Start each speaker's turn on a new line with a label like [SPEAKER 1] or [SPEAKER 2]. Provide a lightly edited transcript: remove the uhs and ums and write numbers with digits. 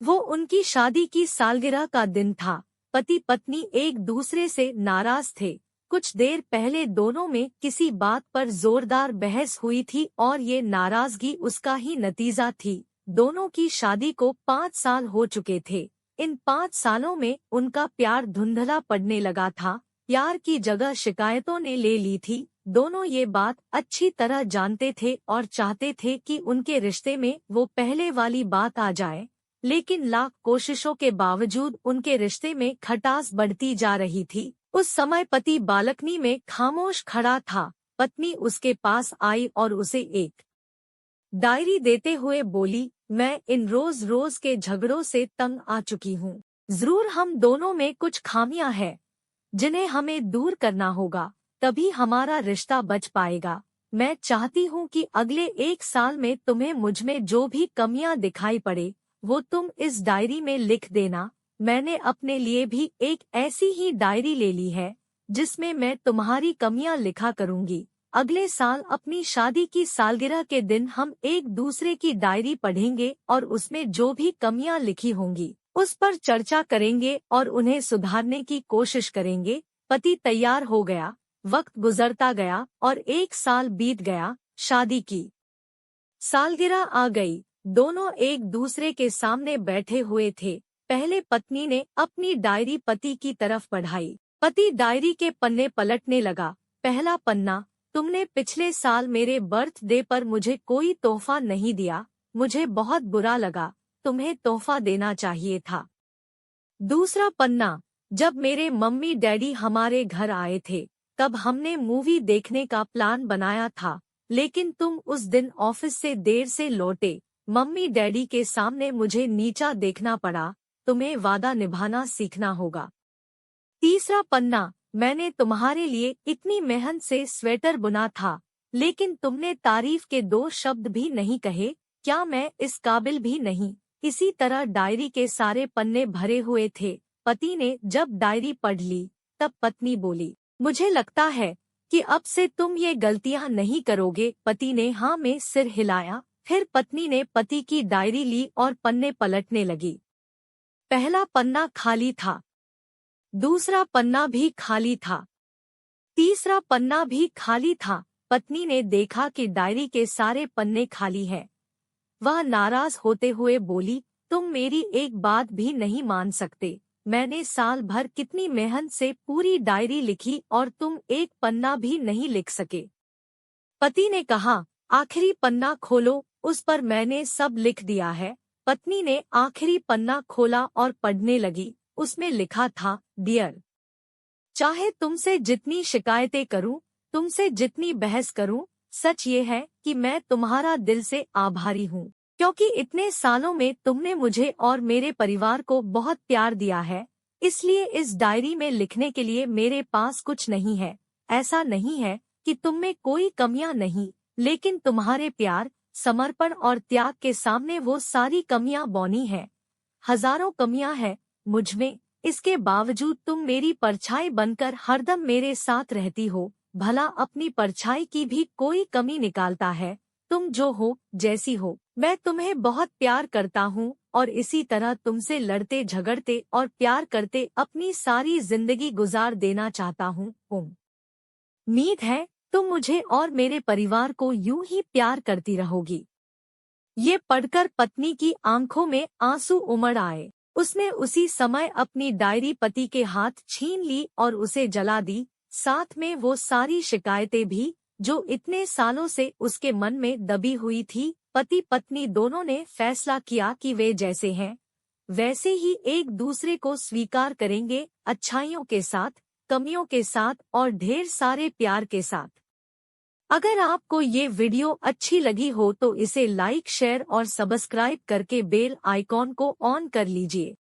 [SPEAKER 1] वो उनकी शादी की सालगिरह का दिन था। पति पत्नी एक दूसरे से नाराज थे। कुछ देर पहले दोनों में किसी बात पर जोरदार बहस हुई थी और ये नाराजगी उसका ही नतीजा थी। दोनों की शादी को 5 साल हो चुके थे। इन 5 सालों में उनका प्यार धुंधला पड़ने लगा था। प्यार की जगह शिकायतों ने ले ली थी। दोनों ये बात अच्छी तरह जानते थे और चाहते थे कि उनके रिश्ते में वो पहले वाली बात आ जाए, लेकिन लाख कोशिशों के बावजूद उनके रिश्ते में खटास बढ़ती जा रही थी। उस समय पति बालकनी में खामोश खड़ा था। पत्नी उसके पास आई और उसे एक डायरी देते हुए बोली, मैं इन रोज रोज के झगड़ों से तंग आ चुकी हूँ। जरूर हम दोनों में कुछ खामियां हैं जिन्हें हमें दूर करना होगा, तभी हमारा रिश्ता बच पाएगा। मैं चाहती हूँ कि अगले 1 साल में तुम्हें मुझमें जो भी कमियां दिखाई पड़े वो तुम इस डायरी में लिख देना। मैंने अपने लिए भी एक ऐसी ही डायरी ले ली है जिसमें मैं तुम्हारी कमियां लिखा करूँगी। अगले साल अपनी शादी की सालगिरह के दिन हम एक दूसरे की डायरी पढ़ेंगे और उसमें जो भी कमियां लिखी होंगी उस पर चर्चा करेंगे और उन्हें सुधारने की कोशिश करेंगे। पति तैयार हो गया। वक्त गुजरता गया और 1 साल बीत गया। शादी की सालगिरह आ गई। दोनों एक दूसरे के सामने बैठे हुए थे। पहले पत्नी ने अपनी डायरी पति की तरफ बढ़ाई। पति डायरी के पन्ने पलटने लगा। पहला पन्ना, तुमने पिछले साल मेरे बर्थडे पर मुझे कोई तोहफा नहीं दिया। मुझे बहुत बुरा लगा। तुम्हें तोहफा देना चाहिए था। दूसरा पन्ना, जब मेरे मम्मी डैडी हमारे घर आए थे तब हमने मूवी देखने का प्लान बनाया था, लेकिन तुम उस दिन ऑफिस से देर से लौटे। मम्मी डैडी के सामने मुझे नीचा देखना पड़ा। तुम्हें वादा निभाना सीखना होगा। तीसरा पन्ना, मैंने तुम्हारे लिए इतनी मेहनत से स्वेटर बुना था, लेकिन तुमने तारीफ के 2 शब्द भी नहीं कहे। क्या मैं इस काबिल भी नहीं? इसी तरह डायरी के सारे पन्ने भरे हुए थे। पति ने जब डायरी पढ़ ली तब पत्नी बोली, मुझे लगता है कि अब से तुम ये गलतियां नहीं करोगे। पति ने हाँ में सिर हिलाया। फिर पत्नी ने पति की डायरी ली और पन्ने पलटने लगी। पहला पन्ना खाली था, दूसरा पन्ना भी खाली था, तीसरा पन्ना भी खाली था। पत्नी ने देखा कि डायरी के सारे पन्ने खाली हैं। वह नाराज होते हुए बोली, तुम मेरी एक बात भी नहीं मान सकते। मैंने साल भर कितनी मेहनत से पूरी डायरी लिखी और तुम एक पन्ना भी नहीं लिख सके। पति ने कहा, आखिरी पन्ना खोलो, उस पर मैंने सब लिख दिया है। पत्नी ने आखिरी पन्ना खोला और पढ़ने लगी। उसमें लिखा था, डियर, चाहे तुमसे जितनी शिकायतें करूं, तुमसे जितनी बहस करूं, सच ये है कि मैं तुम्हारा दिल से आभारी हूँ, क्योंकि इतने सालों में तुमने मुझे और मेरे परिवार को बहुत प्यार दिया है। इसलिए इस डायरी में लिखने के लिए मेरे पास कुछ नहीं है। ऐसा नहीं है कि तुम में कोई कमियां नहीं, लेकिन तुम्हारे प्यार, समर्पण और त्याग के सामने वो सारी कमियां बौनी हैं। हजारों कमियां हैं मुझमें, इसके बावजूद तुम मेरी परछाई बनकर हरदम मेरे साथ रहती हो। भला अपनी परछाई की भी कोई कमी निकालता है? तुम जो हो, जैसी हो, मैं तुम्हें बहुत प्यार करता हूँ और इसी तरह तुमसे लड़ते झगड़ते और प्यार करते अपनी सारी जिंदगी गुजार देना चाहता हूँ। उम्मीद है तुम मुझे और मेरे परिवार को यूं ही प्यार करती रहोगी। ये पढ़कर पत्नी की आंखों में आंसू उमड़ आए। उसने उसी समय अपनी डायरी पति के हाथ छीन ली और उसे जला दी, साथ में वो सारी शिकायतें भी जो इतने सालों से उसके मन में दबी हुई थी। पति पत्नी दोनों ने फैसला किया कि वे जैसे हैं वैसे ही एक दूसरे को स्वीकार करेंगे, अच्छाइयों के साथ, कमियों के साथ और ढेर सारे प्यार के साथ। अगर आपको ये वीडियो अच्छी लगी हो तो इसे लाइक, शेयर और सब्सक्राइब करके बेल आइकॉन को ऑन कर लीजिए।